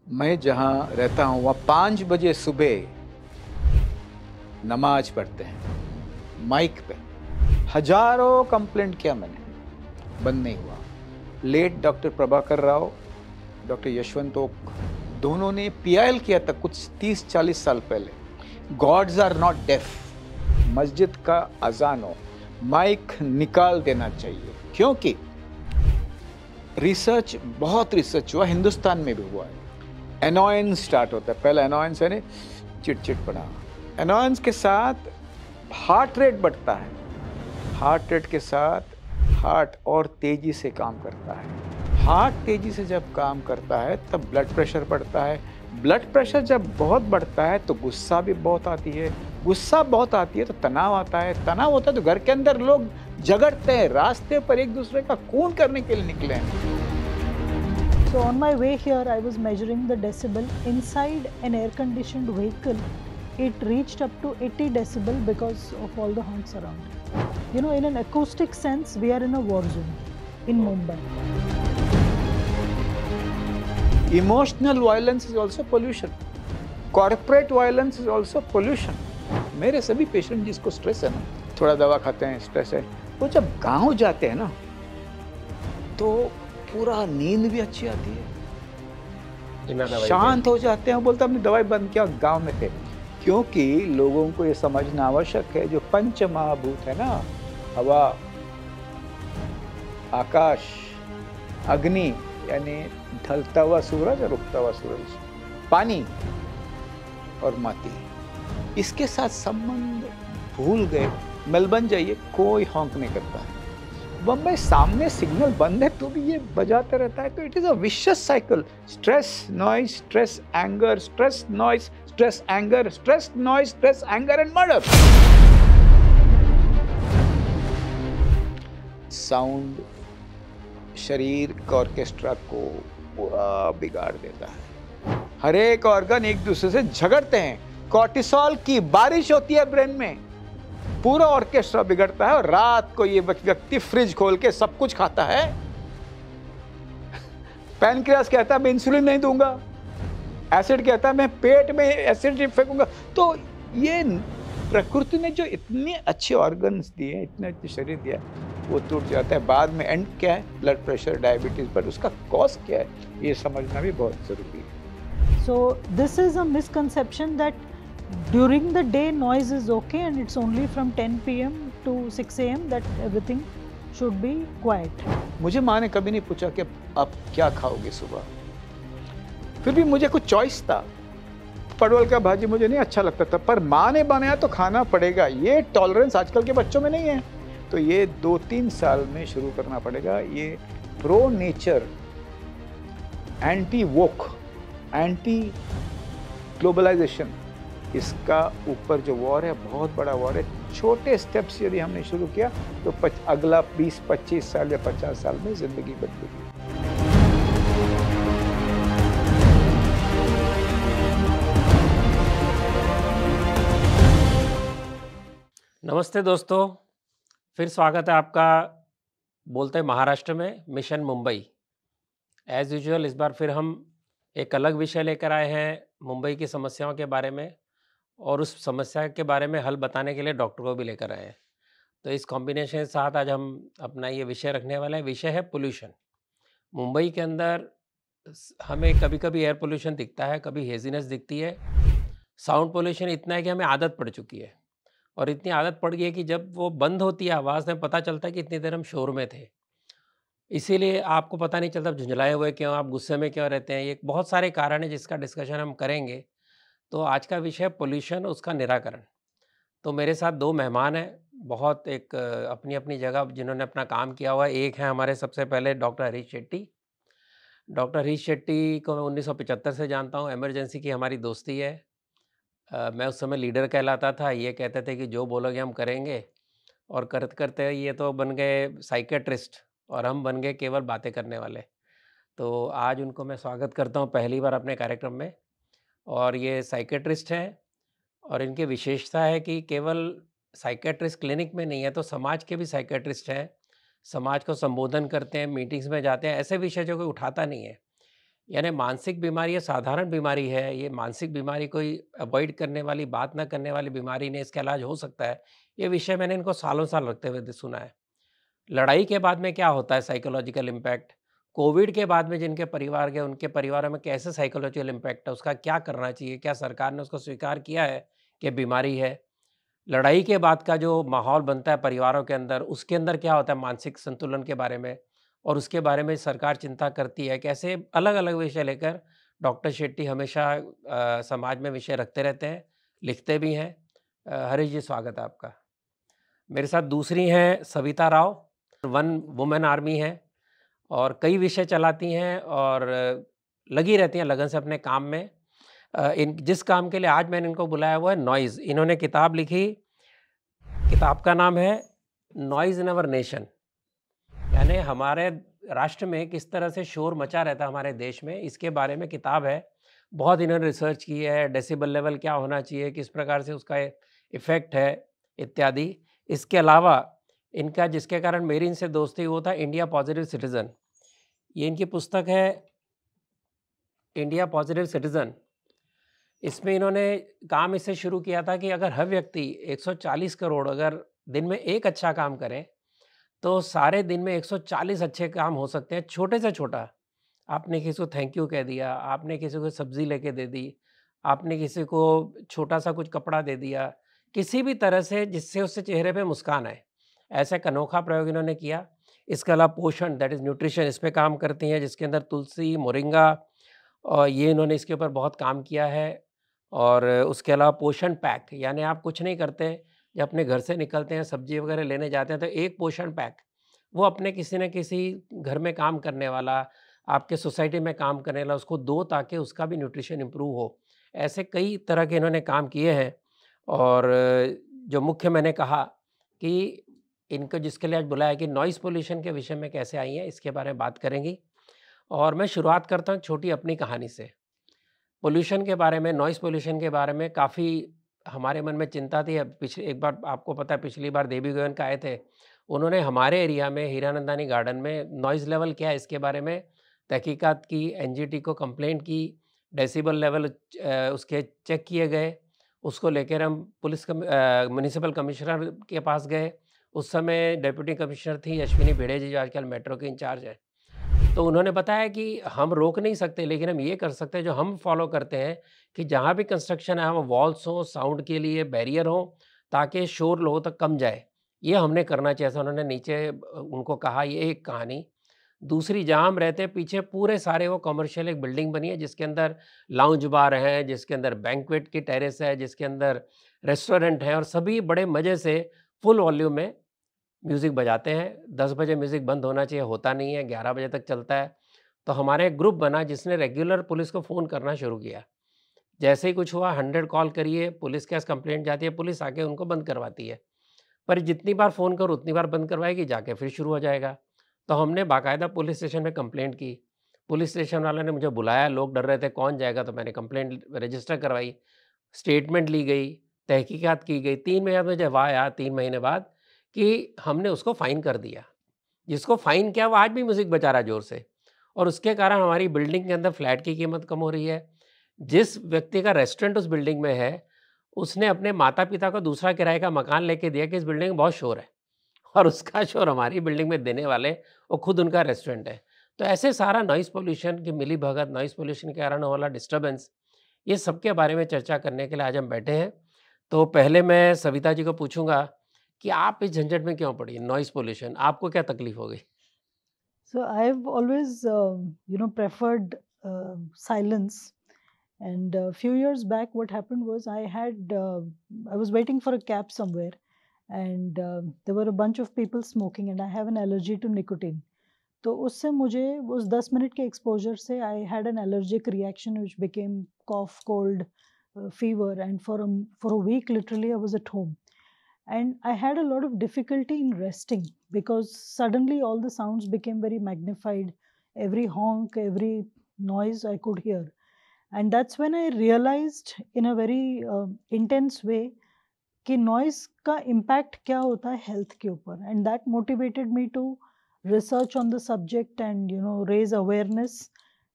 मैं जहाँ रहता हूँ वहाँ 5 बजे सुबह नमाज पढ़ते हैं माइक पे। हजारों कंप्लेंट किया मैंने, बंद नहीं हुआ। Late doctor Prabhakar Rao, doctor Yashwant Oak, दोनों ने पीआईएल किया था कुछ 30-40 साल पहले। Gods are not deaf. मस्जिद का अजान हो, माइक निकाल देना चाहिए, क्योंकि बहुत रिसर्च हुआ, हिंदुस्तान में भी हुआ है। एनॉयंस स्टार्ट होता है, पहला एनॉयंस यानी चिड़चिड़पना। एनॉयंस के साथ हार्ट रेट बढ़ता है, हार्ट रेट के साथ हार्ट और तेजी से काम करता है। हार्ट तेजी से जब काम करता है तब ब्लड प्रेशर बढ़ता है। ब्लड प्रेशर जब बहुत बढ़ता है तो गुस्सा भी बहुत आती है, गुस्सा बहुत आती है तो तनाव आता है, तनाव होता है तो घर के अंदर लोग झगड़ते हैं, रास्ते पर एक दूसरे का खून करने के लिए निकले हैं। So on my way here, I was measuring the decibel inside an air-conditioned vehicle. It reached up to 80 decibel because of all the honks around. You know, in an acoustic sense, we are in a war zone in Mumbai. Emotional violence is also pollution. Corporate violence is also pollution. मेरे सभी patient जिसको stress है ना, थोड़ा दवा खाते हैं, stress है, वो जब गांव जाते हैं ना तो पूरा नींद भी अच्छी आती है, शांत हो जाते हैं। बोलते हमने दवाई बंद किया, गांव में थे। क्योंकि लोगों को ये समझना आवश्यक है, जो पंच महाभूत है ना, हवा, आकाश, अग्नि यानी ढलता हुआ सूरज और उगता हुआ सूरज, पानी और माटी, इसके साथ संबंध भूल गए। मेलबर्न जाइए, कोई हॉन्क नहीं करता है। बम्बई सामने सिग्नल बंद है तो भी ये बजाते रहता है। तो it is a vicious cycle. Stress, noise, stress, anger, stress, noise, stress, anger, stress, noise, stress, anger and murder. Sound शरीर के ऑर्केस्ट्रा को पूरा बिगाड़ देता है। हर एक ऑर्गन एक दूसरे से झगड़ते हैं। कॉर्टिसोल की बारिश होती है ब्रेन में, पूरा ऑर्केस्ट्रा बिगड़ता है। और रात को ये व्यक्ति फ्रिज खोल के सब कुछ खाता है। पैनक्रियास कहता है मैं इंसुलिन नहीं दूंगा, एसिड कहता है मैं पेट में एसिड फेंकूंगा। तो ये प्रकृति ने जो इतने अच्छे ऑर्गन्स दिए, इतने अच्छे शरीर दिया, वो टूट जाता है। बाद में एंड क्या है? Blood pressure, diabetes. पर उसका कॉज क्या है, ये समझना भी बहुत जरूरी है। So this is a misconception that during the day noise is okay and it's only from 10 p.m. to 6 a.m. that everything should be quiet. मुझे माँ ने कभी नहीं पूछा कि आप क्या खाओगे सुबह। फिर भी मुझे कुछ चॉइस था। परवल का भाजी मुझे नहीं अच्छा लगता था, पर माँ ने बनाया तो खाना पड़ेगा। ये टॉलरेंस आजकल के बच्चों में नहीं है, तो ये 2-3 साल में शुरू करना पड़ेगा। ये प्रो नेचर, एंटी वोक, एंटी ग्लोबलाइजेशन, इसका ऊपर जो वॉर है बहुत बड़ा वॉर है। छोटे स्टेप्स यदि हमने शुरू किया तो अगला 20-25 साल या 50 साल में जिंदगी बदलेगी। नमस्ते दोस्तों, फिर स्वागत है आपका बोलते हैं महाराष्ट्र में मिशन मुंबई। एज़ यूजुअल इस बार फिर हम एक अलग विषय लेकर आए हैं मुंबई की समस्याओं के बारे में, और उस समस्या के बारे में हल बताने के लिए डॉक्टर को भी लेकर आए हैं। तो इस कॉम्बिनेशन के साथ आज हम अपना ये विषय रखने वाले हैं। विषय है पोल्यूशन। मुंबई के अंदर हमें कभी-कभी एयर पोल्यूशन दिखता है, कभी हेज़ीनेस दिखती है। साउंड पोल्यूशन इतना है कि हमें आदत पड़ चुकी है, और इतनी आदत पड़ गई है कि जब वो बंद होती है आवाज़ में पता चलता है कि इतनी देर हम शोर में थे। इसीलिए आपको पता नहीं चलता आप झुंझलाए हुए क्यों, आप गुस्से में क्यों रहते हैं। ये बहुत सारे कारण हैं जिसका डिस्कशन हम करेंगे। तो आज का विषय है पोल्यूशन, उसका निराकरण। तो मेरे साथ 2 मेहमान हैं, बहुत एक अपनी-अपनी जगह जिन्होंने अपना काम किया हुआ है। एक है हमारे सबसे पहले डॉक्टर हरीश शेट्टी। डॉक्टर हरीश शेट्टी को मैं 1975 से जानता हूँ, इमरजेंसी की हमारी दोस्ती है। मैं उस समय लीडर कहलाता था, ये कहते थे कि जो बोलोगे हम करेंगे, और करते-करते ये तो बन गए साइकियाट्रिस्ट और हम बन गए केवल बातें करने वाले। तो आज उनको मैं स्वागत करता हूँ पहली बार अपने कार्यक्रम में। और ये साइकियाट्रिस्ट हैं, और इनकी विशेषता है कि केवल साइकियाट्रिस्ट क्लिनिक में नहीं है, तो समाज के भी साइकियाट्रिस्ट हैं। समाज को संबोधन करते हैं, मीटिंग्स में जाते हैं, ऐसे विषय जो कोई उठाता नहीं है। यानी मानसिक बीमारी ये साधारण बीमारी है, ये मानसिक बीमारी कोई अवॉइड करने वाली, बात ना करने वाली बीमारी नहीं, इसका इलाज हो सकता है। ये विषय मैंने इनको सालों साल रखते हुए सुना है। लड़ाई के बाद में क्या होता है साइकोलॉजिकल इम्पैक्ट, कोविड के बाद में जिनके परिवार गए उनके परिवारों में कैसे साइकोलॉजिकल इम्पैक्ट है, उसका क्या करना चाहिए, क्या सरकार ने उसको स्वीकार किया है कि बीमारी है। लड़ाई के बाद का जो माहौल बनता है परिवारों के अंदर, उसके अंदर क्या होता है मानसिक संतुलन के बारे में, और उसके बारे में सरकार चिंता करती है। कैसे अलग-अलग विषय लेकर डॉक्टर शेट्टी हमेशा समाज में विषय रखते रहते हैं, लिखते भी हैं। हरीश जी, स्वागत है आपका। मेरे साथ दूसरी हैं Savita Rao, one women army हैं और कई विषय चलाती हैं और लगी रहती हैं लगन से अपने काम में। इन जिस काम के लिए आज मैंने इनको बुलाया वो है नॉइज़। इन्होंने किताब लिखी, किताब का नाम है नॉइज़ इन अवर नेशन, यानी हमारे राष्ट्र में किस तरह से शोर मचा रहता है हमारे देश में, इसके बारे में किताब है। बहुत इन्होंने रिसर्च की है, डेसिबल लेवल क्या होना चाहिए, किस प्रकार से उसका इफ़ेक्ट है इत्यादि। इसके अलावा इनका जिसके कारण मेरी इनसे दोस्ती वो था इंडिया पॉजिटिव सिटीज़न। ये इनकी पुस्तक है इंडिया पॉजिटिव सिटीज़न। इसमें इन्होंने काम इससे शुरू किया था कि अगर हर व्यक्ति 140 करोड़ अगर दिन में एक अच्छा काम करे, तो सारे दिन में 140 अच्छे काम हो सकते हैं, छोटे से छोटा। आपने किसी को थैंक यू कह दिया, आपने किसी को सब्ज़ी लेके दे दी, आपने किसी को छोटा-सा कुछ कपड़ा दे दिया, किसी भी तरह से जिससे उसके चेहरे पे मुस्कान आए। ऐसा एक अनोखा प्रयोग इन्होंने किया। इसके अलावा पोषण दैट इज़ न्यूट्रिशन इस पे काम करती हैं, जिसके अंदर तुलसी, मोरिंगा और ये इन्होंने इसके ऊपर बहुत काम किया है। और उसके अलावा पोषण पैक, यानी आप कुछ नहीं करते, जब अपने घर से निकलते हैं, सब्ज़ी वगैरह लेने जाते हैं, तो एक पोषण पैक, वो अपने किसी न किसी घर में काम करने वाला, आपके सोसाइटी में काम करने वाला उसको दो, ताकि उसका भी न्यूट्रिशन इम्प्रूव हो। ऐसे कई तरह के इन्होंने काम किए हैं। और जो मुख्य मैंने कहा कि इनको जिसके लिए आज बुलाया कि नॉइज़ पॉल्यूशन के विषय में कैसे आई हैं, इसके बारे में बात करेंगी। और मैं शुरुआत करता हूँ छोटी अपनी कहानी से। पॉल्यूशन के बारे में, नॉइज़ पॉल्यूशन के बारे में काफ़ी हमारे मन में चिंता थी। अब पिछले एक बार आपको पता है, पिछली बार देवी गोयन आए थे, उन्होंने हमारे एरिया में हीरानंदानी गार्डन में नॉइज़ लेवल क्या है इसके बारे में तहकीकात की, एनजीटी को कंप्लेंट की, डेसिबल लेवल उसके चेक किए गए। उसको लेकर हम म्युनिसिपल कमिश्नर के पास गए। उस समय डिप्टी कमिश्नर थी अश्विनी भिड़े जी, जो आजकल मेट्रो की इंचार्ज है। तो उन्होंने बताया कि हम रोक नहीं सकते, लेकिन हम ये कर सकते हैं जो हम फॉलो करते हैं कि जहाँ भी कंस्ट्रक्शन है, वहाँ वॉल्स हों, साउंड के लिए बैरियर हों, ताकि शोर लोगों तक कम जाए। ये हमने करना चाहिए, ऐसा उन्होंने नीचे उनको कहा। ये एक कहानी। दूसरी, जहाँ हम रहते हैं पीछे पूरे सारे वो कमर्शियल एक बिल्डिंग बनी है, जिसके अंदर लाउंज बार हैं, जिसके अंदर बैंक्वेट की टेरेस है, जिसके अंदर रेस्टोरेंट है, और सभी बड़े मज़े से फुल वॉल्यूम में म्यूज़िक बजाते हैं। 10 बजे म्यूज़िक बंद होना चाहिए, होता नहीं है, 11 बजे तक चलता है। तो हमारे एक ग्रुप बना जिसने रेगुलर पुलिस को फ़ोन करना शुरू किया। जैसे ही कुछ हुआ 100 कॉल करिए, पुलिस के पास कंप्लेंट जाती है, पुलिस आके उनको बंद करवाती है। पर जितनी बार फ़ोन करो उतनी बार बंद करवाएगी, जाके फिर शुरू हो जाएगा। तो हमने बाकायदा पुलिस स्टेशन में कंप्लेंट की। पुलिस स्टेशन वालों ने मुझे बुलाया, लोग डर रहे थे कौन जाएगा, तो मैंने कंप्लेंट रजिस्टर करवाई, स्टेटमेंट ली गई, तहकीकात की गई। 3 महीने बाद मुझे जब आया, 3 महीने बाद, कि हमने उसको फ़ाइन कर दिया। जिसको फ़ाइन किया वो आज भी म्यूज़िक बजा रहा है ज़ोर से, और उसके कारण हमारी बिल्डिंग के अंदर फ्लैट की कीमत कम हो रही है। जिस व्यक्ति का रेस्टोरेंट उस बिल्डिंग में है, उसने अपने माता-पिता को दूसरा किराए का मकान लेके दिया कि इस बिल्डिंग में बहुत शोर है, और उसका शोर हमारी बिल्डिंग में देने वाले वो खुद उनका रेस्टोरेंट है। तो ऐसे सारा नॉइज़ पॉल्यूशन की मिलीभगत, नॉइज़ पॉल्यूशन के कारण होने वाला डिस्टर्बेंस, ये सब के बारे में चर्चा करने के लिए आज हम बैठे हैं। तो पहले मैं सविता जी को पूछूँगा कि आप इस झंझट में क्यों पड़ी? नॉइज़ पॉल्यूशन, आपको क्या तकलीफ़ हो गई? So I've always, preferred silence. And a few years back, what happened was I was waiting for a cab somewhere, and there were a bunch of people smoking, and I have an allergy to nicotine. तो उससे मुझे उस 10 minute के exposure से I had an allergic reaction which became cough, cold, fever, and for a week literally I was at home. And I had a lot of difficulty in resting because suddenly all the sounds became very magnified. Every honk, every noise I could hear. And that's when I realized in a very intense way कि noise का impact क्या होता है health के ऊपर. And that motivated me to research on the subject and raise awareness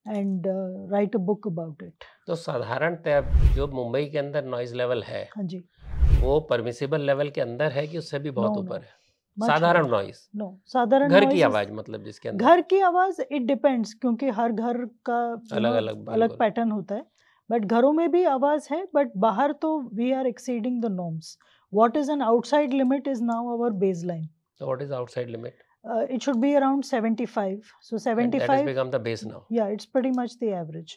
and write a book about it. तो साधारणतः जो मुंबई के अंदर नॉइज लेवल है हाँ जी. वो परमिसिबल लेवल के अंदर है कि उससे भी बहुत No, ऊपर no. है? Much साधारण higher. नॉइज, No, साधारण घर noise की is- आवाज मतलब जिसके अंदर घर की आवाज इट डिपेंड्स, क्योंकि हर घर का अलग-अलग अलग बिल्कुल। पैटर्न होता है. बट घरों में भी आवाज है, बट बाहर तो we are exceeding the norms. What is an outside limit is now our base line. So what is outside limit? It should be around 75. So And that has 75, become the base now. yeah, it's pretty much the average.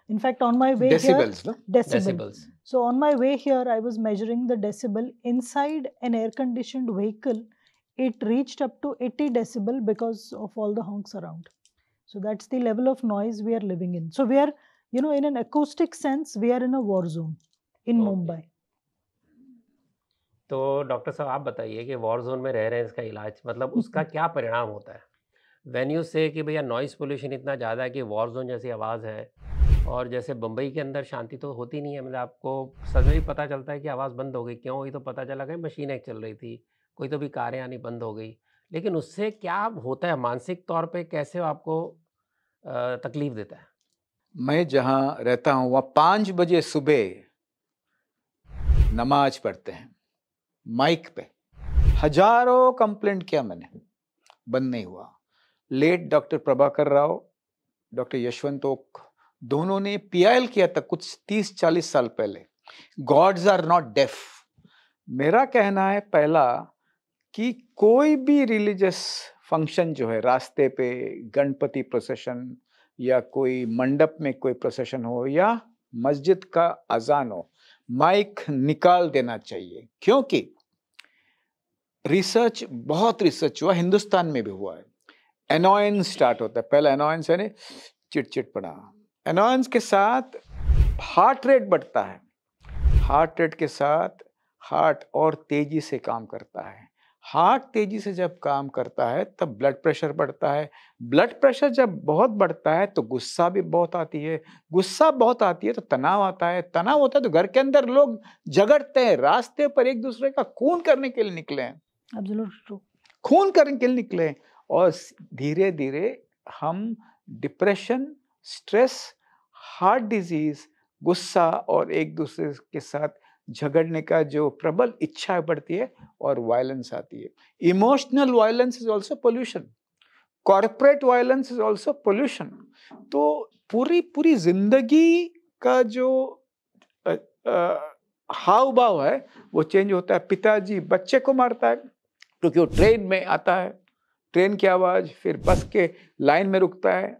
In fact, on my way Decibels, no? here, decibel. Decibels. So on my way here, I was measuring the decibel inside an air-conditioned vehicle. It reached up to 80 decibel because of all the honks around. So that's the level of noise we are living in. So we are, in an acoustic sense, we are in a war zone in Okay. Mumbai. तो doctor साहब आप बताइए कि war zone में रह रहे हैं, इसका इलाज मतलब उसका क्या परिणाम होता है? व्हेन यू से कि भैया नॉइस पोल्यूशन इतना ज़्यादा है कि वॉर जोन जैसी आवाज़ है, और जैसे बम्बई के अंदर शांति तो होती नहीं है, मतलब आपको सडनली पता चलता है कि आवाज़ बंद हो गई, क्यों हुई? तो पता चला कि मशीनें चल रही थी, कोई तो भी कारें आनी बंद हो गई, लेकिन उससे क्या होता है मानसिक तौर पे, कैसे आपको तकलीफ देता है? मैं जहाँ रहता हूँ वहाँ 5 बजे सुबह नमाज पढ़ते हैं माइक पे. हजारों कंप्लेंट किया मैंने, बंद नहीं हुआ. Late doctor Prabhakar Rao, doctor Yashwant Oak, दोनों ने PIL किया था कुछ 30-40 साल पहले. Gods are not deaf. मेरा कहना है पहला कि कोई भी रिलीजियस फंक्शन जो है, रास्ते पे गणपति प्रोसेशन या कोई मंडप में कोई प्रोसेशन हो या मस्जिद का अजान हो, माइक निकाल देना चाहिए. क्योंकि बहुत रिसर्च हुआ, हिंदुस्तान में भी हुआ है. एनॉयंस स्टार्ट होता है. पहला एनॉयंस है चिड़चिड़पना. एनॉयंस के साथ हार्ट रेट बढ़ता है. हार्ट रेट के साथ हार्ट और तेजी से काम करता है. हार्ट तेजी से जब काम करता है तब ब्लड प्रेशर बढ़ता है. ब्लड प्रेशर जब बहुत बढ़ता है तो गुस्सा भी बहुत आती है. गुस्सा बहुत आती है तो तनाव आता है. तनाव होता है तो घर के अंदर लोग झगड़ते हैं. रास्ते पर एक दूसरे का खून करने के लिए निकले हैं. Absolutely true. खून करने के लिए निकले हैं. और धीरे धीरे हम डिप्रेशन, स्ट्रेस, हार्ट डिजीज, गुस्सा और एक दूसरे के साथ झगड़ने का जो प्रबल इच्छा बढ़ती है और वायलेंस आती है. Emotional violence is also pollution. Corporate violence is also pollution. तो पूरी जिंदगी का जो हाव भाव है वो चेंज होता है. पिताजी बच्चे को मारता है क्योंकि वो ट्रेन में आता है, ट्रेन की आवाज, फिर बस के लाइन में रुकता है,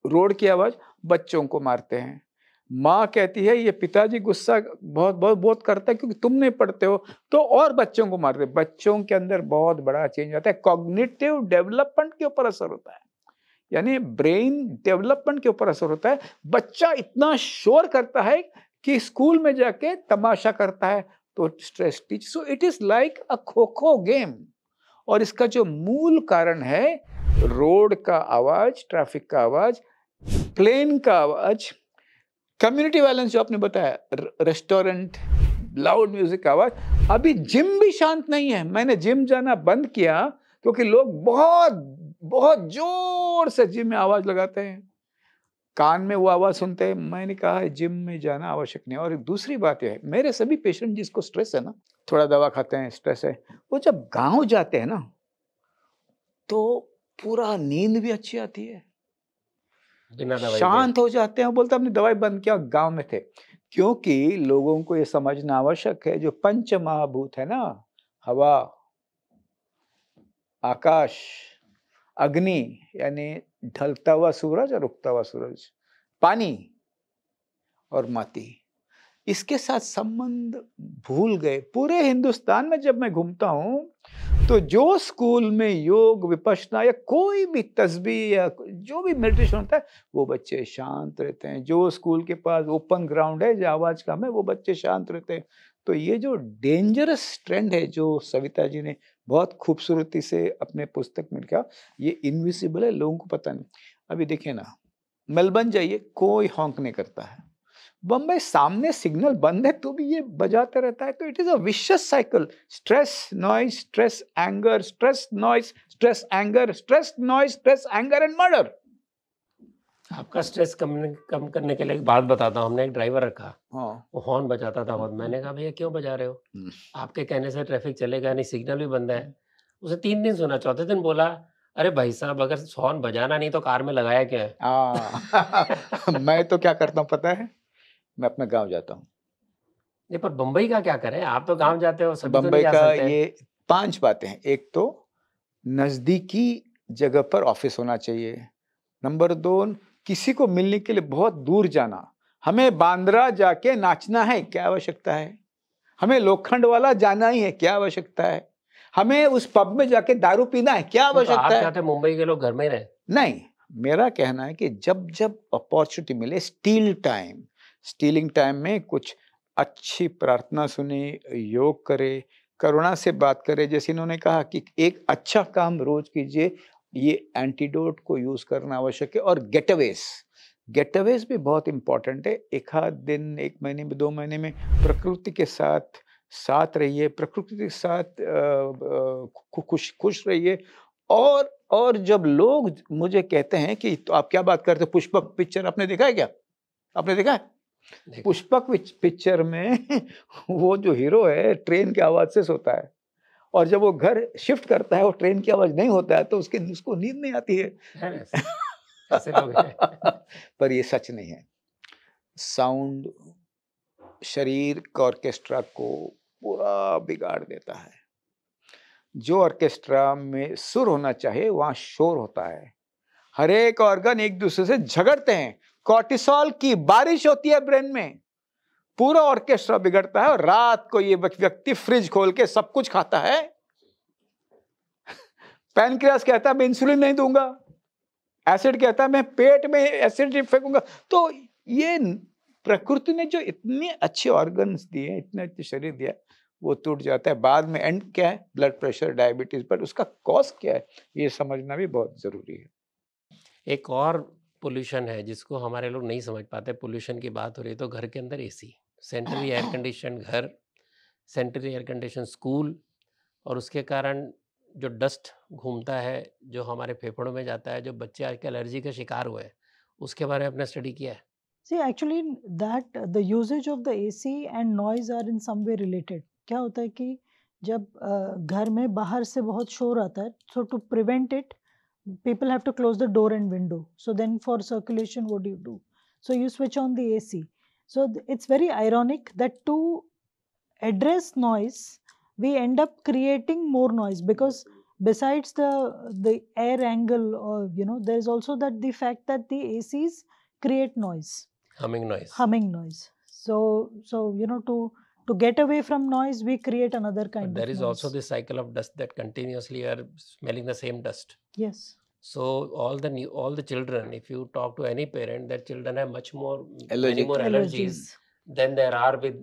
रोड की आवाज, बच्चों को मारते हैं. माँ कहती है ये पिताजी गुस्सा बहुत करता है क्योंकि तुम नहीं पढ़ते हो, तो और बच्चों को मारते. बच्चों के अंदर बहुत बड़ा चेंज आता है. कॉग्निटिव डेवलपमेंट के ऊपर असर होता है, यानी ब्रेन डेवलपमेंट के ऊपर असर होता है. बच्चा इतना शोर करता है कि स्कूल में जाके तमाशा करता है तो stress teach. So it is like a kho-kho game. और इसका जो मूल कारण है रोड का आवाज, ट्रैफिक का आवाज, प्लेन का आवाज, कम्युनिटी वायलेंस जो आपने बताया, रेस्टोरेंट, लाउड म्यूजिक का आवाज. अभी जिम भी शांत नहीं है. मैंने जिम जाना बंद किया क्योंकि लोग बहुत जोर से जिम में आवाज लगाते हैं, कान में वो आवाज सुनते हैं. मैंने कहा जिम में जाना आवश्यक नहीं. और दूसरी बात यह है, मेरे सभी पेशेंट जिसको स्ट्रेस है ना, थोड़ा दवा खाते हैं, स्ट्रेस है, वो जब गांव जाते हैं ना तो पूरा नींद भी अच्छी आती है, शांत हो जाते हैं. बोलते अपनी दवाई बंद किया, गांव में थे. क्योंकि लोगों को ये समझना आवश्यक है, जो पंच महाभूत है ना, हवा, आकाश, अग्नि यानी ढलता हुआ सूरज और उगता हुआ सूरज, पानी और माटी, इसके साथ संबंध भूल गए. पूरे हिंदुस्तान में जब मैं घूमता हूं तो जो स्कूल में योग, विपश्यना या कोई भी तस्बीह या जो भी मेडिटेशन होता है वो बच्चे शांत रहते हैं. जो स्कूल के पास ओपन ग्राउंड है जहाँ आवाज कम है वो बच्चे शांत रहते हैं. तो ये जो डेंजरस ट्रेंड है जो सविता जी ने बहुत खूबसूरती से अपने पुस्तक में लिखा, ये इनविजिबल है, लोगों को पता नहीं. अभी देखिए ना, मेलबर्न जाइए, कोई हॉन्क नहीं करता है. बम्बई सामने सिग्नल बंद है तो भी ये बजाते रहता है. तो it is a vicious cycle. Stress, noise, stress, anger, stress, noise, stress, anger, stress, noise, stress, anger and murder. आपका स्ट्रेस कम करने के लिए एक बात बताता हूँ। हमने एक ड्राइवर रखा, हाँ। वो हॉर्न बजाता था बहुत। मैंने कहा भैया क्यों बजा रहे हो? हम्म। आपके कहने से ट्रैफिक चलेगा नहीं, सिग्नल भी बंद है। उसे 3 दिन सुना, चौथे दिन बोला, अरे भाई साहब अगर हॉर्न बजाना नहीं तो कार में लगाया क्या है? मैं तो क्या करता हूँ पता है, मैं अपना गांव जाता हूँ। नहीं पर बम्बई का क्या करें? आप तो गाँव जाते हो, सभी तो नहीं बम्बई जा का सकते। ये 5 बातें हैं। एक तो नजदीकी जगह पर ऑफिस होना चाहिए। नंबर 2, किसी को मिलने के लिए बहुत दूर जाना। हमें बांद्रा जाके नाचना है, क्या आवश्यकता है? हमें लोखंड वाला जाना ही है, क्या आवश्यकता है? हमें उस पब में जाके दारू पीना है, क्या तो आप आवश्यकता है? चाहते हैं मुंबई के लोग घर में ही रहें? नहीं, मेरा कहना है कि जब जब अपॉर्चुनिटी मिले, स्टीलिंग टाइम में कुछ अच्छी प्रार्थना सुने, योग करे, करुणा से बात करे। जैसे इन्होंने कहा कि एक अच्छा काम रोज कीजिए, ये एंटीडोट को यूज करना आवश्यक है। और गेटअवेज भी बहुत इंपॉर्टेंट है। एक आध दिन, 1 महीने में, 2 महीने में प्रकृति के साथ रहिए, प्रकृति के साथ खुश रहिए। और जब लोग मुझे कहते हैं कि तो आप क्या बात करते हो, पुष्पक पिक्चर आपने देखा है क्या? आपने देखा है? देखो, पुष्पक पिक्चर में वो जो हीरो है ट्रेन की आवाज से सोता है, और जब वो घर शिफ्ट करता है वो ट्रेन की आवाज नहीं होता है तो उसको नींद नहीं आती है। है ना ऐसे? ऐसे लोग हैं। पर ये सच नहीं है। साउंड शरीर का ऑर्केस्ट्रा को पूरा बिगाड़ देता है। जो ऑर्केस्ट्रा में सुर होना चाहिए वहां शोर होता है। हर एक ऑर्गन एक दूसरे से झगड़ते हैं, कॉर्टिसोल की बारिश होती है ब्रेन में, पूरा ऑर्केस्ट्रा बिगड़ता है। और रात को ये व्यक्ति फ्रिज खोल के सब कुछ खाता है। पैनक्रियास कहता है मैं इंसुलिन नहीं दूंगा, एसिड कहता है मैं पेट में एसिड फेंकूंगा। तो ये प्रकृति ने जो इतने अच्छे ऑर्गन्स दिए, इतने अच्छे शरीर दिया, वो टूट जाता है। बाद में एंड क्या है? Blood pressure, diabetes. पर उसका कॉज क्या है, ये समझना भी बहुत जरूरी है। एक और पोल्यूशन है जिसको हमारे लोग नहीं समझ पाते। पोल्यूशन की बात हो रही है तो घर के अंदर एसी, सेंट्रली एयर कंडीशन घर, सेंट्रली एयर कंडीशन स्कूल, और उसके कारण जो डस्ट घूमता है, जो हमारे फेफड़ों में जाता है, जो बच्चे आजकल एलर्जी का शिकार हुए हैं, उसके बारे में आपने स्टडी किया है? See, actually, that the usage of the AC and noise are in some way related. क्या होता है कि जब घर में बाहर से बहुत शोर आता है, so to prevent it, people have to close the door and window. So then for circulation, what do? So you switch on the AC. So it's very ironic that to address noise, we end up creating more noise, because besides the air angle, or there is also that the fact that the ACs create noise. Humming noise. So to get away from noise, we create another kind of noise. There is also this cycle of dust that continuously are smelling the same dust. Yes. So all the children, if you talk to any parent, their children have many Allergic. more allergies than there are with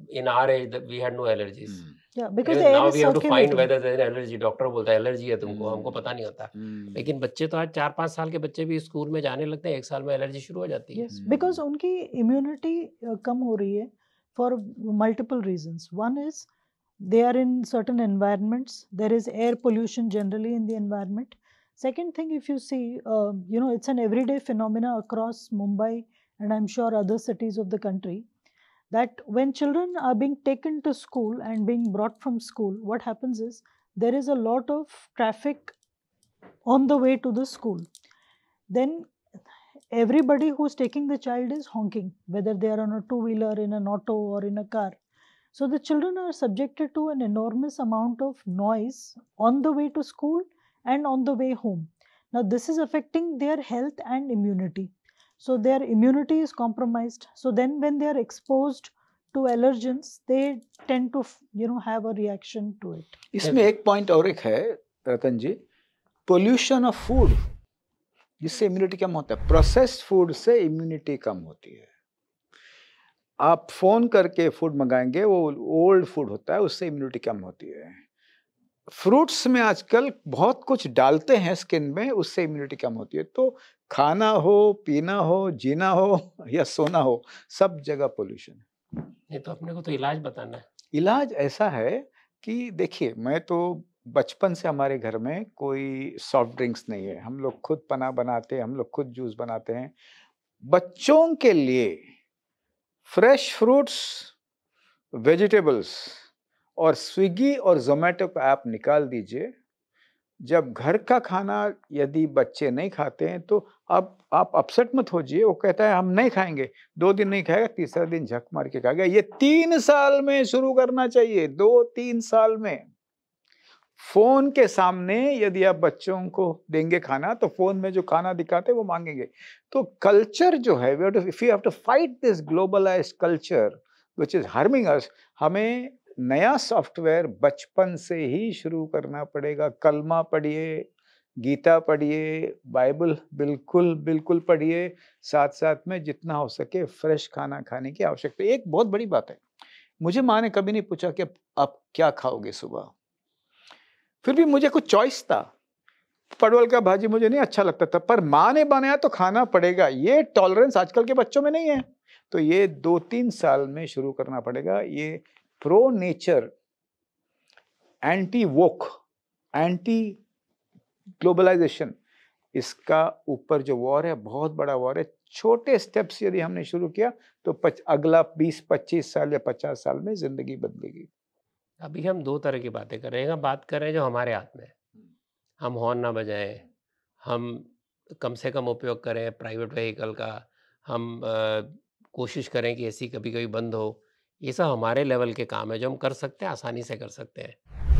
in our age that we had no allergies. Yeah, because Even the air now is we have to find circulating. whether there is allergy. Doctor बोलता है allergy है तुमको, हमको पता नहीं होता। लेकिन बच्चे तो आज 4-5 साल के बच्चे भी स्कूल में जाने लगते हैं, 1 साल में एलर्जी शुरू हो जाती है। Yes, because उनकी immunity कम हो रही है for multiple reasons. One is they are in certain environments. There is air pollution generally in the environment. Second thing, if you see, it's an everyday phenomena across Mumbai and I'm sure other cities of the country, that when children are being taken to school and being brought from school, what happens is there is a lot of traffic on the way to the school. Then everybody who's taking the child is honking, whether they are on a two-wheeler, in an auto, or in a car. So the children are subjected to an enormous amount of noise on the way to school and on the way home. Now this is affecting their health and immunity. So their immunity is compromised. So then when they are exposed to allergens, they tend to have a reaction to it. इसमें एक point और एक है रतन जी, pollution of food, जिससे immunity कम होता है। Processed food से immunity कम होती है। आप फोन करके फूड मंगाएंगे, वो ओल्ड फूड होता है, उससे इम्यूनिटी कम होती है। फ्रूट्स में आजकल बहुत कुछ डालते हैं स्किन में, उससे इम्यूनिटी कम होती है। तो खाना हो, पीना हो, जीना हो या सोना हो, सब जगह पोल्यूशन है। ये तो अपने को तो इलाज बताना है। इलाज ऐसा है कि देखिए, मैं तो बचपन से हमारे घर में कोई सॉफ्ट ड्रिंक्स नहीं है। हम लोग खुद पना बनाते हैं, हम लोग खुद जूस बनाते हैं। बच्चों के लिए फ्रेश फ्रूट्स, वेजिटेबल्स और स्विगी और जोमेटो का ऐप निकाल दीजिए। जब घर का खाना यदि बच्चे नहीं खाते हैं तो अब आप अपसेट मत होजिए। वो कहता है हम नहीं खाएंगे, 2 दिन नहीं खाएगा, तीसरा दिन झक मार के खाएगा। ये 3 साल में शुरू करना चाहिए, 2-3 साल में। फोन के सामने यदि आप बच्चों को देंगे खाना तो फोन में जो खाना दिखाते हैं वो मांगेंगे। तो कल्चर जो है, if you have to fight this globalised culture which is harming us, हमें नया सॉफ्टवेयर बचपन से ही शुरू करना पड़ेगा। कलमा पढ़िए, गीता पढ़िए, बाइबल बिल्कुल बिल्कुल पढ़िए। साथ साथ में जितना हो सके फ्रेश खाना खाने की आवश्यकता। एक बहुत बड़ी बात है, मुझे माँ ने कभी नहीं पूछा कि आप क्या खाओगे सुबह। फिर भी मुझे कुछ चॉइस था। परवल का भाजी मुझे नहीं अच्छा लगता था, पर माँ ने बनाया तो खाना पड़ेगा। ये टॉलरेंस आजकल के बच्चों में नहीं है। तो ये 2-3 साल में शुरू करना पड़ेगा। ये प्रो नेचर, एंटी वोक, एंटी ग्लोबलाइजेशन, इसका ऊपर जो वॉर है बहुत बड़ा वॉर है। छोटे स्टेप्स यदि हमने शुरू किया तो अगला 20-25 साल या 50 साल में जिंदगी बदलेगी। अभी हम 2 तरह की बातें कर रहे हैं। बात कर रहे हैं जो हमारे हाथ में है। हम हॉर्न ना बजाएं, हम कम से कम उपयोग करें प्राइवेट व्हीकल का, हम कोशिश करें कि एसी कभी-कभी बंद हो। ये सब हमारे लेवल के काम है जो हम कर सकते हैं, आसानी से कर सकते हैं।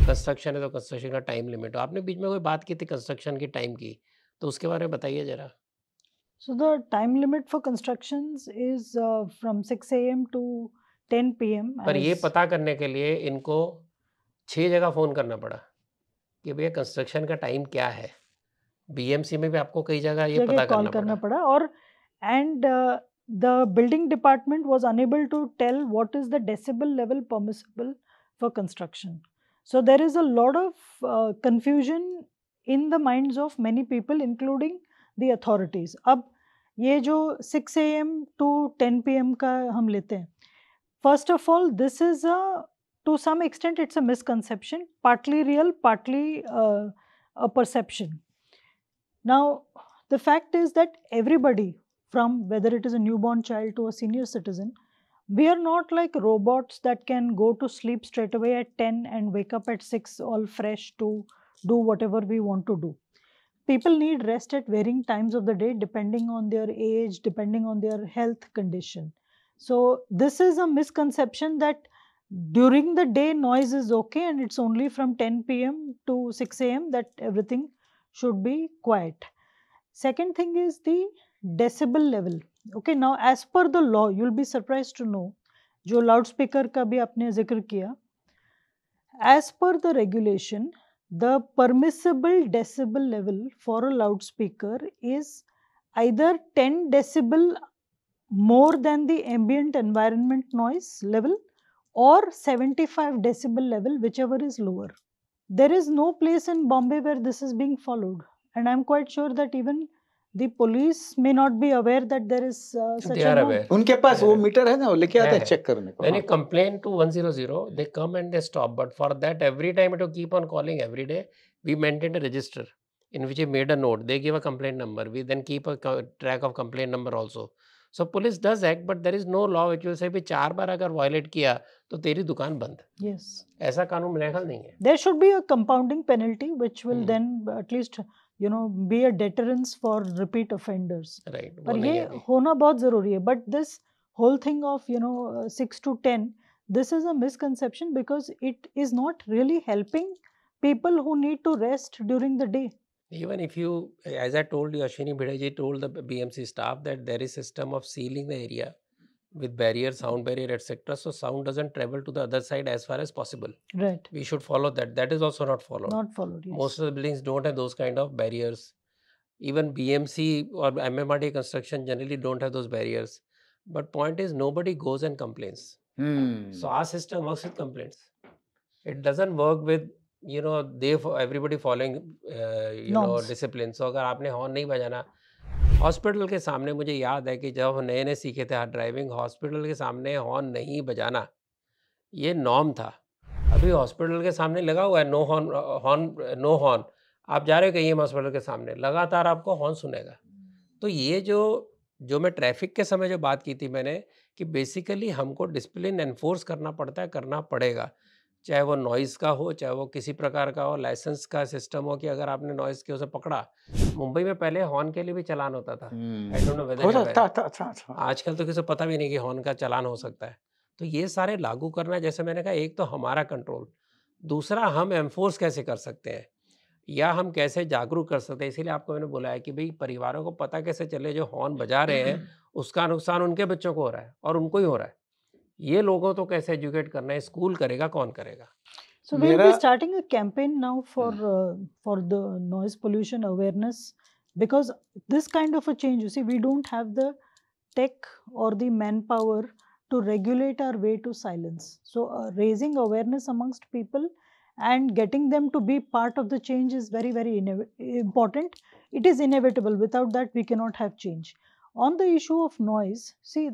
कंस्ट्रक्शन है तो कंस्ट्रक्शन का टाइम लिमिट हो। आपने बीच में कोई बात की थी कंस्ट्रक्शन की टाइम की, तो उसके बारे में बताइए ज़रा। So the time limit for constructions is from 6 a.m. to 10 p.m. पर ये as पता करने के लिए इनको 6 जगह फ़ोन करना पड़ा कि भैया कंस्ट्रक्शन का टाइम क्या है। बीएमसी में भी आपको कई जगह ये जगह पता कॉल करना करना पड़ा। पड़ा। और and the building department was unable to tell what is the decibel level permissible for construction. So there is a lot of confusion in the minds of many people, including the authorities. अब ये जो 6 a.m. to 10 p.m. का हम लेते हैं, first of all, this is to some extent it's a misconception, partly real, partly a perception. Now, the fact is that everybody, from whether it is a newborn child to a senior citizen, we are not like robots that can go to sleep straight away at 10 and wake up at 6 all fresh to do whatever we want to do. People need rest at varying times of the day depending on their age, depending on their health condition. So this is a misconception that during the day noise is okay and it's only from 10 p.m. to 6 a.m. that everything should be quiet. Second thing is the decibel level. Okay, now as per the law, you'll be surprised to know, जो loudspeaker का भी आपने जिक्र किया, as per the regulation, the permissible decibel level for a loudspeaker is either 10 decibel more than the ambient environment noise level or 75 decibel level, whichever is lower. There is no place in Bombay where this is being followed, and I'm quite sure that even the police may not be aware that there is such They a are law. aware. उनके पास वो metre है ना, वो लेके आते हैं है। Check करने को। When you complain to 100, they come and they stop. But for that, every time it will keep on calling every day. We maintained a register in which we made a note. They give a complaint number. We then keep a track of complaint number also. So police does act, but there is no law which will say भी 4 बार अगर violate किया तो तेरी दुकान बंद। Yes. ऐसा कानून मेरे ख्याल नहीं है। There should be a compounding penalty which will then at least be a deterrence for repeat offenders. Right. पर ये होना बहुत जरूरी है. But this whole thing of 6 to 10, this is a misconception because it is not really helping people who need to rest during the day. Even if you, as I told you, Ashwini Bhideji told the BMC staff that there is system of sealing the area with barriers, sound barrier, etc. So sound doesn't travel to the other side as far as possible. Right. We should follow that. That is also not followed. Not followed, yes. Most of the buildings don't have those kind of barriers. Even BMC or MMRD construction generally don't have those barriers. But point is, nobody goes and complains. So our system works with complaints. It doesn't work with everybody following discipline. So अगर आपने horn नहीं बजाना, hospital के सामने मुझे याद है कि जब हम नए सीखे थे ड्राइविंग, हॉस्पिटल के सामने हॉर्न नहीं बजाना ये नॉर्म था। अभी हॉस्पिटल के सामने लगा हुआ है नो हॉर्न, आप जा रहे हो कहीं हॉस्पिटल के सामने, लगातार आपको हॉर्न सुनेगा। तो ये जो जो मैं ट्रैफिक के समय जो बात की थी मैंने, कि बेसिकली हमको डिसिप्लिन एनफोर्स करना पड़ता है, करना पड़ेगा, चाहे वो नॉइज़ का हो, चाहे वो किसी प्रकार का हो, लाइसेंस का सिस्टम हो कि अगर आपने नॉइज़ के उसे पकड़ा, मुंबई में पहले हॉर्न के लिए भी चालान होता था। I don't know whether you are aware. था। आजकल तो किसी को पता भी नहीं कि हॉर्न का चालान हो सकता है। तो ये सारे लागू करना, जैसे मैंने कहा, एक तो हमारा कंट्रोल, दूसरा हम एनफोर्स कैसे कर सकते हैं या हम कैसे जागरूक कर सकते हैं। इसीलिए आपको मैंने बोला है कि भई परिवारों को पता कैसे चले जो हॉर्न बजा रहे हैं, उसका नुकसान उनके बच्चों को हो रहा है और उनको ही हो रहा है। ये लोगों तो कैसे एजुकेट करना है, स्कूल करेगा, कौन करेगा? So we'll मेरा be starting a campaign now for the noise pollution awareness, because this kind of a change, you see, we don't have the tech or the manpower to regulate our way to silence. So raising awareness amongst people and getting them to be part of the change is very, very important. It is inevitable. Without that, we cannot have change. On the issue of noise, see,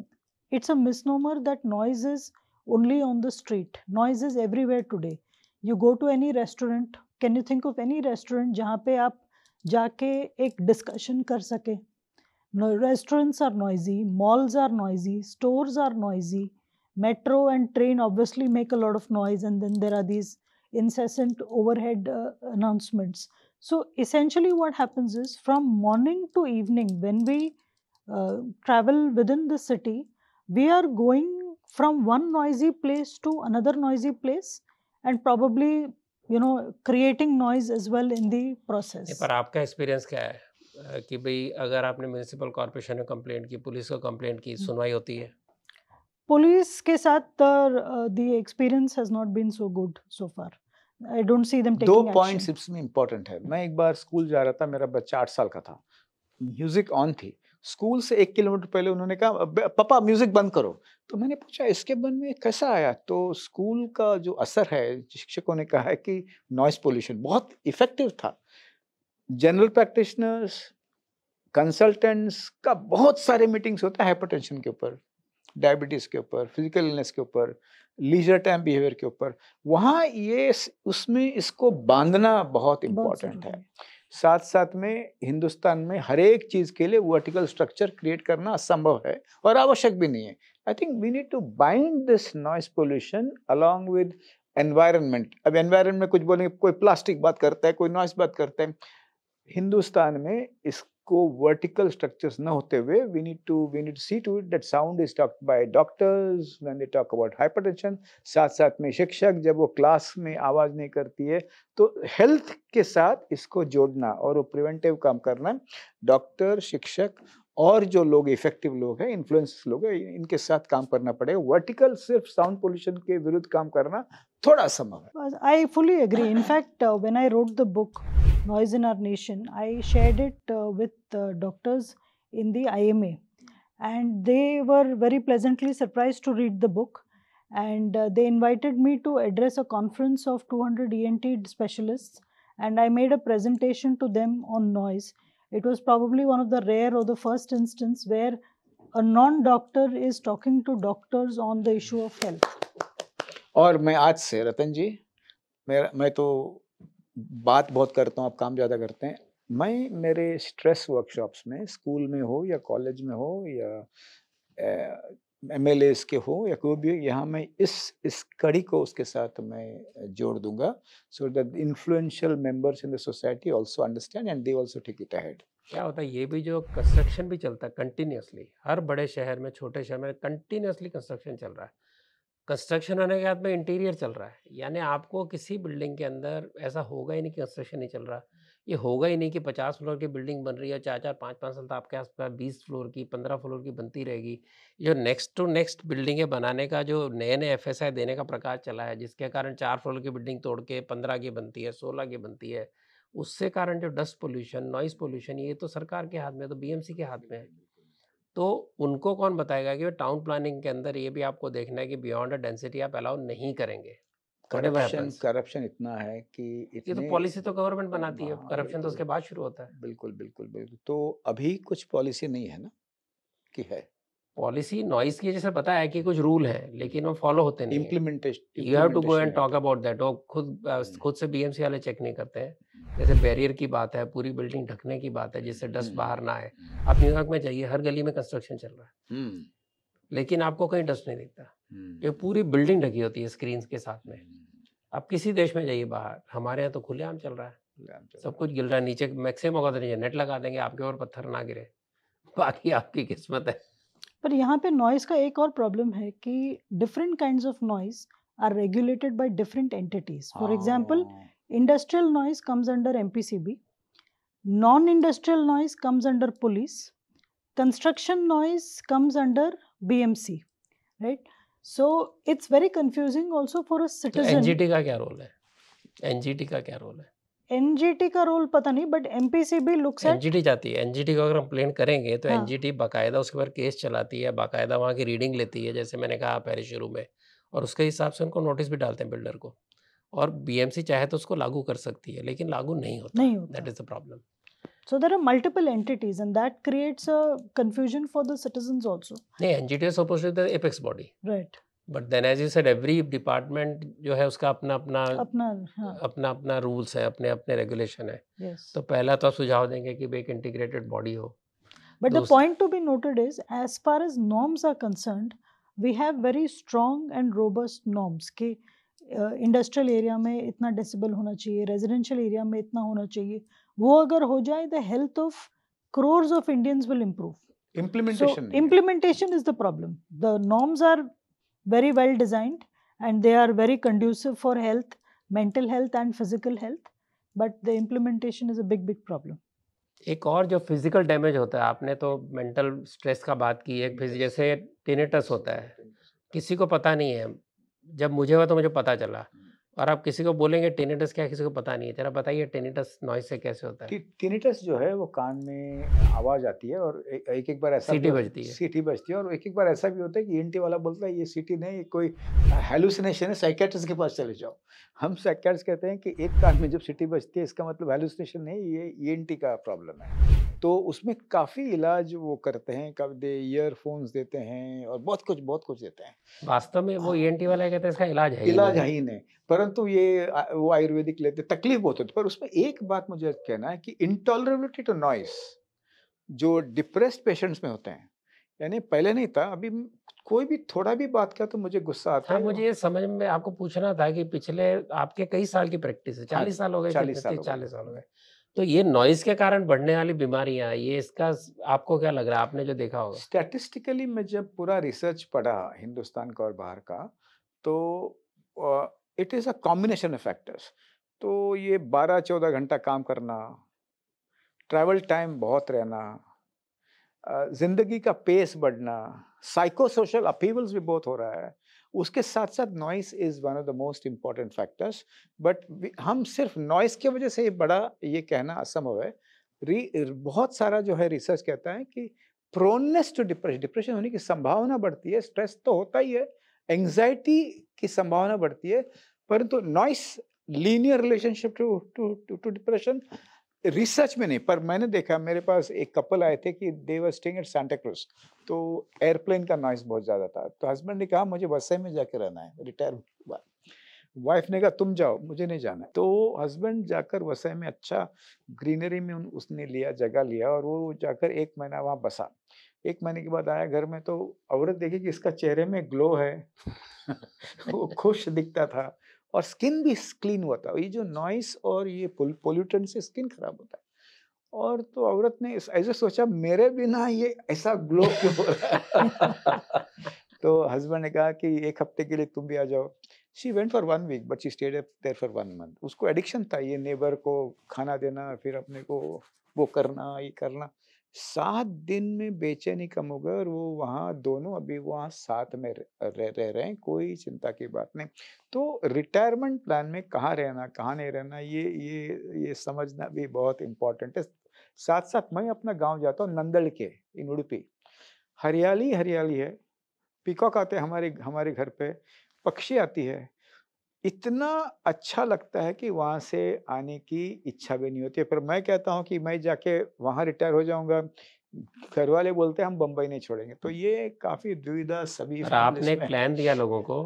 it's a misnomer that noise is only on the street. Noise is everywhere today. You go to any restaurant, can you think of any restaurant जहाँ पे आप जाके एक discussion कर सके? No, restaurants are noisy, malls are noisy, stores are noisy, metro and train obviously make a lot of noise, and then there are these incessant overhead announcements. So essentially what happens is, from morning to evening, when we travel within the city, we are going from one noisy place to another noisy place, and probably, you know, creating noise as well in the नहीं, process. पर आपका experience क्या है कि भई अगर आपने municipal corporation में कंप्लेंट की, पुलिस को कंप्लेंट की, सुनवाई होती है? पुलिस के साथ the experience has not been so good so far. I don't see them दो taking action. पॉइंट्स इसमें इम्पोर्टेंट है। मैं एक बार स्कूल जा रहा था, मेरा बच्चा 8 साल का था, म्यूजिक ऑन थी। स्कूल से 1 किलोमीटर पहले उन्होंने कहा, पापा म्यूजिक बंद करो। तो मैंने पूछा इसके मन में कैसा आया? तो स्कूल का जो असर है, शिक्षकों ने कहा है कि नॉइस पोल्यूशन बहुत इफेक्टिव था। जनरल प्रैक्टिशनर्स, कंसल्टेंट्स का बहुत सारे मीटिंग्स होता है हाइपरटेंशन के ऊपर, डायबिटीज के ऊपर, फिजिकल इलनेस के ऊपर, लीजर टाइम बिहेवियर के ऊपर। वहाँ ये उसमें इसको बांधना बहुत बहुत इम्पोर्टेंट जरूरी है। है। साथ साथ में हिंदुस्तान में हर एक चीज के लिए वर्टिकल स्ट्रक्चर क्रिएट करना असंभव है और आवश्यक भी नहीं है। I think we need to bind this noise pollution along with environment. अब एनवायरनमेंट में कुछ बोलेंगे, कोई प्लास्टिक बात करता है, कोई नॉइस बात करता है। हिंदुस्तान में इसको वर्टिकल स्ट्रक्चर्स न होते हुए we need to see to it that sound is talked by doctors when they talk about hypertension। साथ साथ में शिक्षक जब वो क्लास में आवाज नहीं करती है, तो हेल्थ के साथ इसको जोड़ना और वो प्रिवेंटिव काम करना, डॉक्टर, शिक्षक और जो लोग इफेक्टिव लोग हैं, इन्फ्लुएंस लोग हैं, इनके साथ काम करना पड़ेगा। वर्टिकल सिर्फ साउंड पोल्यूशन के विरुद्ध काम करना थोड़ा असंभव है। I fully agree. In fact, when I wrote the book Noise in Our Nation, I shared it with doctors in the IMA, and they were very pleasantly surprised to read the book, and they invited me to address a conference of 200 ENT specialists, and I made a presentation to them on noise. It was probably one of the rare or the first instance where a non-doctor is talking to doctors on the issue of health. और मैं आज से रतन जी, मैं तो बात बहुत करता हूँ, आप काम ज़्यादा करते हैं। मैं मेरे स्ट्रेस वर्कशॉप्स में, स्कूल में हो या कॉलेज में हो या MLAs के हो या कोई भी, यहाँ मैं इस कड़ी को उसके साथ मैं जोड़ दूंगा, so that influential members in the society also understand and they also take it ahead. क्या होता है, ये भी जो कंस्ट्रक्शन भी चलता है कंटिन्यूअसली, हर बड़े शहर में, छोटे शहर में कंटिन्यूअसली कंस्ट्रक्शन चल रहा है। कंस्ट्रक्शन होने के बाद में इंटीरियर चल रहा है, यानी आपको किसी बिल्डिंग के अंदर ऐसा होगा ही नहीं कि कंस्ट्रक्शन नहीं चल रहा। ये होगा ही नहीं कि 50 फ्लोर की बिल्डिंग बन रही है, 4-4, 5-5 साल तो आपके आसपास 20 फ्लोर की, 15 फ्लोर की बनती रहेगी। जो नेक्स्ट टू नेक्स्ट बिल्डिंगें बनाने का जो नए FSI देने का प्रकाश चला है, जिसके कारण 4 फ्लोर की बिल्डिंग तोड़ के 15 की बनती है, 16 की बनती है, उससे कारण जो डस्ट पोल्यूशन, नॉइज़ पोल्यूशन, ये तो सरकार के हाथ में, तो BMC के हाथ में है। तो उनको कौन बताएगा कि टाउन प्लानिंग के अंदर ये भी आपको देखना है कि बियॉन्ड अ डेंसिटी आप अलाउ नहीं करेंगे। करप्शन इतना है कि ये तो पॉलिसी तो गवर्नमेंट बनाती है, करप्शन तो उसके बाद शुरू होता है। बिल्कुल बिल्कुल बिल्कुल। तो अभी कुछ पॉलिसी नहीं है ना, कि है पॉलिसी नॉइज़ की, जैसे पता है कि कुछ रूल हैं, लेकिन वो फॉलो होते नहीं है। Implementation, you have to go and talk about that. वो खुद से BMC वाले चेक नहीं करते हैं। जैसे बैरियर की बात है, पूरी बिल्डिंग ढकने की बात है जिससे डस्ट बाहर ना आए। आप न्यूयॉर्क में जाइए, हर गली में कंस्ट्रक्शन चल रहा है, लेकिन आपको कहीं डस्ट नहीं दिखता। ये पूरी बिल्डिंग ढकी होती है स्क्रीन्स के साथ में। आप किसी देश में जाइए बाहर, हमारे यहाँ तो खुलेआम चल रहा है, सब कुछ गिर रहा है नीचे। मैक्सिमम होगा तो नीचे नेट लगा देंगे आपके ऊपर पत्थर ना गिरे, बाकी आपकी किस्मत है। पर यहाँ पे नॉइज का एक और प्रॉब्लम है कि different kinds of noise are regulated by different entities. For example, industrial noise comes under MPCB, non-industrial noise comes under police, construction noise comes under BMC, right? So it's very confusing also for a तो citizen. NGT का क्या role है? NGT का क्या role है? NGT का role पता नहीं, but MPCB looks at NGT जाती है, एनजीटी को अगर कंप्लेन करेंगे तो हाँ। एनजीटी बाकायदा उसके ऊपर केस चलाती है, बाकायदा वहाँ की रीडिंग लेती है, जैसे मैंने कहा पहले शुरू में, और उसके हिसाब से उनको नोटिस भी डालते हैं बिल्डर को। और बीएमसी चाहे तो उसको लागू कर सकती है, लेकिन लागू नहीं होता। That is the problem. So there are multiple entities and that creates a confusion for the citizens also. नहीं, NGT is supposed to the apex body, Right. But then as you said every department जो है उसका अपना अपना हाँ. अपना rules है, अपने अपने रेगुलेशन है। Yes. तो पहला तो आप सुझाव देंगे कि एक इंटीग्रेटेड बॉडी हो। But the point to be noted is, as far as norms are concerned, we have very strong and robust norms कि इंडस्ट्रियल एरिया में इतना डेसिबल होना चाहिए, रेजिडेंशियल एरिया में इतना होना चाहिए। वो अगर हो जाए, the health of crores of Indians will improve. Implementation is the problem. The norms are very well designed and they are very conducive for health, mental health and physical health, but the implementation is a big problem. एक और जो physical damage होता है, आपने तो mental stress का बात की है, जैसे टिनेटस होता है, किसी को पता नहीं है। जब मुझे हुआ तो मुझे पता चला, और आप किसी को बोलेंगे टिनेटस क्या, किसी को पता नहीं है। जरा बताइए टिनेटस नॉइज से कैसे होता है? टिनेटस जो है वो कान में आवाज आती है और एक बार ऐसा सीटी बजती है और एक बार ऐसा भी होता है कि ईएनटी वाला बोलता है ये सीटी नहीं, कोई हेलुसिनेशन है, साइकियाट्रिस्ट के पास चले जाओ। हम साइकियाट्रिस्ट कहते हैं कि एक कान में जब सीटी बजती है इसका मतलब हेलुसिनेशन नहीं, ये ईएनटी का प्रॉब्लम है। तो उसमें काफ़ी इलाज वो करते हैं, कब ईयरफोन्स देते हैं और बहुत कुछ देते हैं। वास्तव में वो ईएनटी वाला कहते हैं इसका इलाज है ही नहीं, परंतु ये वो आयुर्वेदिक लेते, तकलीफ बहुत होती है। पर उसमें एक बात मुझे कहना है कि इंटॉलरेबिलिटी टू नॉइस जो डिप्रेस्ड पेशेंट्स में होते हैं, यानी पहले नहीं था, अभी कोई भी थोड़ा भी बात किया तो मुझे गुस्सा आता है। मुझे ये समझ में आपको पूछना था कि पिछले आपके कई साल की प्रैक्टिस है, 40 साल हो गए, 40 साल हो गए, तो ये नॉइज के कारण बढ़ने वाली बीमारियां, ये इसका आपको क्या लग रहा है, आपने जो देखा होगा? स्टैटिस्टिकली मैं जब पूरा रिसर्च पढ़ा हिंदुस्तान का और बाहर का, तो it is a combination of factors. तो ये 12-14 घंटा काम करना, ट्रैवल टाइम बहुत रहना, जिंदगी का पेस बढ़ना, साइको सोशल अपीवल्स भी बहुत हो रहा है, उसके साथ साथ noise is one of the most important factors. But हम सिर्फ नॉइस की वजह से ये कहना असंभव है। बहुत सारा जो है रिसर्च कहता है कि प्रोननेस टू डिप्रेशन होने की संभावना बढ़ती है, स्ट्रेस तो होता ही है, एंग्जाइटी की संभावना बढ़ती है, परंतु noise linear relationship to depression research में नहीं। पर मैंने देखा, मेरे पास एक कपल आए थे कि they were staying at Santa Cruz, तो एयरप्लेन का नॉइस बहुत ज़्यादा था। तो हस्बैंड ने कहा मुझे वसई में जाके रहना है रिटायरमेंट के बाद। वाइफ ने कहा तुम जाओ, मुझे नहीं जाना है। तो हस्बैंड जाकर वसई में अच्छा ग्रीनरी में उसने लिया, जगह लिया, और वो जाकर 1 महीना वहाँ बसा। 1 महीने के बाद आया घर में, तो औरत देखी कि इसका चेहरे में ग्लो है वो खुश दिखता था और स्किन भी क्लीन हुआ था। ये जो नॉइस और ये पोल्यूटेंट से स्किन खराब होता है। और तो औरत ने ऐसे सोचा मेरे बिना ये ऐसा ग्लो क्यों हो रहा है तो हस्बैंड ने कहा कि 1 हफ्ते के लिए तुम भी आ जाओ। She went for 1 week but she stayed there for 1 month. उसको एडिक्शन था, ये नेबर को खाना देना, फिर अपने को वो करना, ये करना। 7 दिन में बेचैनी कम हो गई और वो वहाँ दोनों अभी वहाँ साथ में रह रहे हैं, कोई चिंता की बात नहीं। तो रिटायरमेंट प्लान में कहाँ रहना, कहाँ नहीं रहना, ये समझना भी बहुत इम्पोर्टेंट है। साथ साथ मैं अपना गांव जाता हूँ, नंदल के इन उडुपी, हरियाली है, पीकॉक आते हैं हमारे घर पे, पक्षी आती है, इतना अच्छा लगता है कि वहाँ से आने की इच्छा भी नहीं होती है। पर मैं कहता हूँ कि मैं जाके वहाँ रिटायर हो जाऊंगा, घर वाले बोलते हैं हम बम्बई नहीं छोड़ेंगे। तो ये काफी दुविधा सभी। आपने एक प्लान दिया लोगों को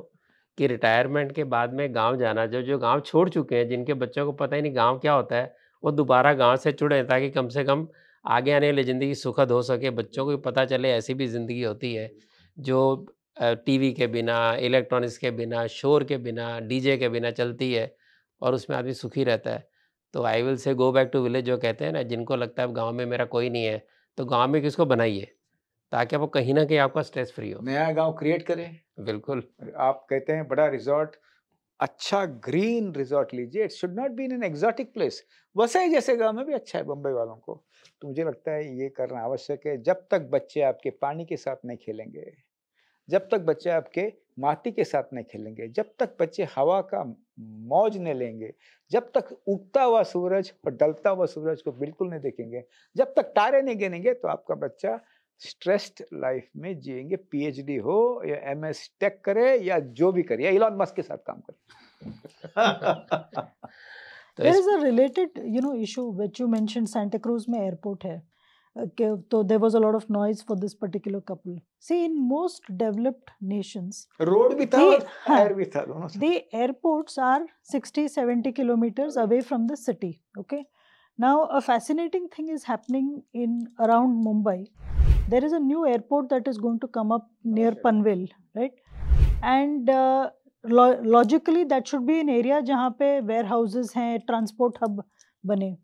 कि रिटायरमेंट के बाद में गांव जाना, जो गांव छोड़ चुके हैं, जिनके बच्चों को पता ही नहीं गांव क्या होता है, वो दोबारा गाँव से जुड़ें, ताकि कम से कम आगे आने वाली ज़िंदगी सुखद हो सके, बच्चों को भी पता चले ऐसी भी ज़िंदगी होती है जो टीवी के बिना, इलेक्ट्रॉनिक्स के बिना, शोर के बिना, डीजे के बिना चलती है और उसमें आदमी सुखी रहता है। तो I will say go back to village, जो कहते हैं ना, जिनको लगता है अब गाँव में मेरा कोई नहीं है, तो गाँव में किसको बनाइए, ताकि वो कहीं न कहीं आपका स्ट्रेस फ्री हो। नया गाँव क्रिएट करें। बिल्कुल। आप कहते हैं बड़ा रिज़ॉर्ट, अच्छा ग्रीन रिज़ॉर्ट लीजिए, it should not be in an exotic place. Vasai जैसे गाँव में भी अच्छा है बम्बई वालों को। तो मुझे लगता है ये करना आवश्यक है। जब तक बच्चे आपके पानी के साथ नहीं खेलेंगे, जब तक बच्चे आपके माटी के साथ नहीं खेलेंगे, जब तक बच्चे हवा का मौज नहीं लेंगे, जब तक उगता हुआ सूरज और ढलता हुआ सूरज को बिल्कुल नहीं देखेंगे, जब तक तारे नहीं गिनेंगे, तो आपका बच्चा स्ट्रेस्ड लाइफ में जिएंगे। पीएचडी हो या एमएस टेक करे या जो भी करे, या इलॉन मस्क के साथ काम करे। तो There इस is a related, issue which you mentioned. Santa Cruz में airport है. So there was a lot of noise for this particular couple. See, in most developed nations, road भी था The- और हाँ, एयर भी था, दोनों था। the airports are 60-70 kilometers away from the city. Okay. Now, a fascinating thing is happening in around Mumbai. There is a new airport that is going to come up near Panvel, right? And logically, that should be an area जहाँ पे warehouses हैं, transport hub बने.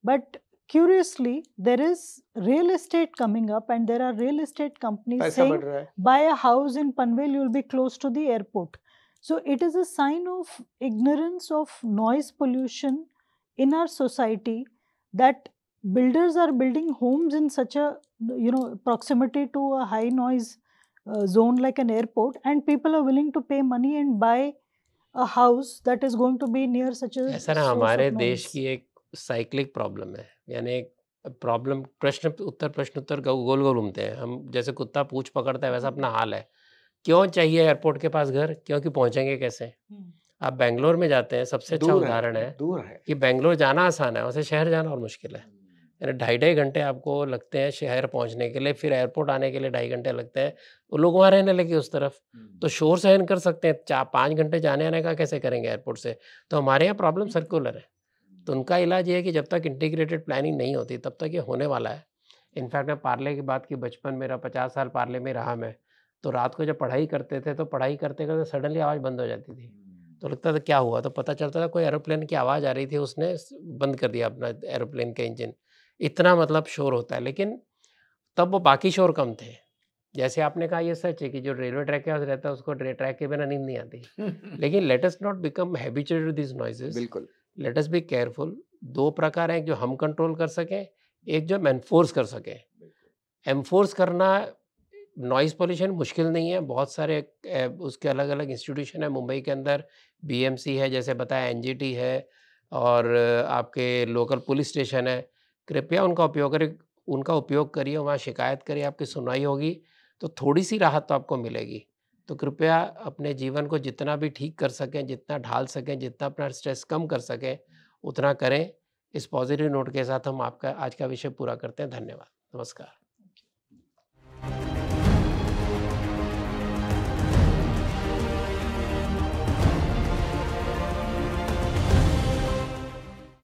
But curiously, there is real estate coming up, and there are real estate companies पैसा saying, बढ़ रहा है। buy a house in Panvel, you'll be close to the airport. So it is a sign of ignorance of noise pollution in our society, that builders are building homes in such a proximity to a high noise zone like an airport, and people are willing to pay money and buy a house that is going to be near such a ऐसा ना, source हमारे of देश noise. की एक cyclic problem है, यानी एक problem प्रश्न उत्तर गोल गोल घूमते हैं। हम जैसे कुत्ता पूंछ पकड़ता है, वैसा अपना हाल है। क्यों चाहिए एयरपोर्ट के पास घर? क्योंकि पहुंचेंगे कैसे? आप बेंगलोर में जाते हैं, सबसे अच्छा उदाहरण है दूर है। कि बेंगलोर जाना आसान है, वैसे शहर जाना और मुश्किल है। यानी 2.5 घंटे आपको लगते हैं शहर पहुंचने के लिए, फिर एयरपोर्ट आने के लिए 2.5 घंटे लगते हैं। वो लोग वहाँ रहने लगे उस तरफ, तो शोर सहन कर सकते हैं। 4-5 घंटे जाने आने का कैसे करेंगे एयरपोर्ट से? तो हमारे यहाँ प्रॉब्लम सर्कुलर है। तो उनका इलाज ये है कि जब तक इंटीग्रेटेड प्लानिंग नहीं होती, तब तक ये होने वाला है। इनफैक्ट मैं पार्ले की बात की, बचपन मेरा 50 साल पार्ले में रहा मैं, तो रात को जब पढ़ाई करते थे, तो पढ़ाई करते करते सडनली आवाज़ बंद हो जाती थी। तो लगता था क्या हुआ? तो पता चलता था कोई एरोप्लेन की आवाज़ आ रही थी, उसने बंद कर दिया अपना एरोप्लेन का इंजन। इतना मतलब शोर होता है। लेकिन तब वो बाकी शोर कम थे। जैसे आपने कहा, ये सच है कि जो रेलवे ट्रैक के पास रहता है, उसको ट्रैक के बिना नींद नहीं आती। लेकिन let us not become habituated to this noises. बिल्कुल। Let us be careful. 2 प्रकार हैं, एक जो हम कंट्रोल कर सकें, एक जो हम एनफोर्स कर सकें। एनफोर्स करना नॉइज़ पॉल्यूशन मुश्किल नहीं है, बहुत सारे उसके अलग-अलग इंस्टीट्यूशन है मुंबई के अंदर। बीएमसी है, जैसे बताया, एनजीटी है, और आपके लोकल पुलिस स्टेशन है। कृपया उनका उपयोग करिए, वहाँ शिकायत करिए, आपकी सुनवाई होगी, तो थोड़ी-सी राहत तो आपको मिलेगी। तो कृपया अपने जीवन को जितना भी ठीक कर सकें, जितना ढाल सकें, जितना अपना स्ट्रेस कम कर सकें, उतना करें। इस पॉजिटिव नोट के साथ हम आपका आज का विषय पूरा करते हैं। धन्यवाद। नमस्कार।